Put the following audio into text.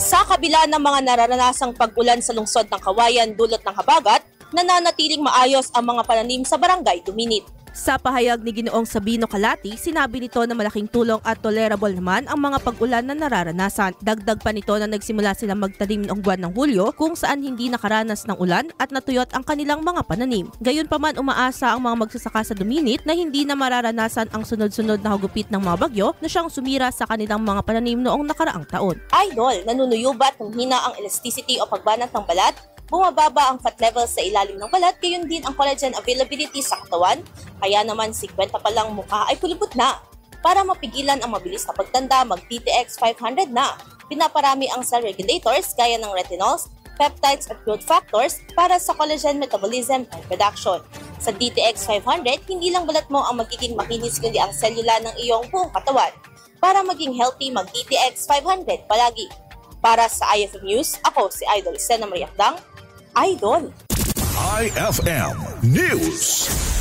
Sa kabila ng mga nararanasang pag-ulan sa lungsod ng Kawayan dulot ng habagat, nananatiling maayos ang mga pananim sa Barangay Duminit. Sa pahayag ni Ginoong Sabino Calati, sinabi nito na malaking tulong at tolerable naman ang mga pag-ulan na nararanasan. Dagdag pa nito na nagsimula silang magtanim noong buwan ng Hulyo kung saan hindi nakaranas ng ulan at natuyot ang kanilang mga pananim. Gayunpaman umaasa ang mga magsasaka sa Duminit na hindi na mararanasan ang sunod-sunod na hugupit ng mga bagyo na siyang sumira sa kanilang mga pananim noong nakaraang taon. Idol, nanunuyubat ng hina ang elasticity o pagbanat ng balat, bumababa ang fat levels sa ilalim ng balat, gayon din ang collagen availability sa katawan, kaya naman 50 pa lang mukha ay kulubot na. Para mapigilan ang mabilis na pagtanda, mag-DTX 500 na. Pinaparami ang cell regulators gaya ng retinols, peptides at growth factors para sa collagen metabolism and production. Sa DTX 500, hindi lang balat mo ang magiging makinis kundi ang selula ng iyong buong katawan. Para maging healthy, mag-DTX 500 palagi. Para sa IFM News, ako si Idol Sena Mariakdang, Idol. IFM News.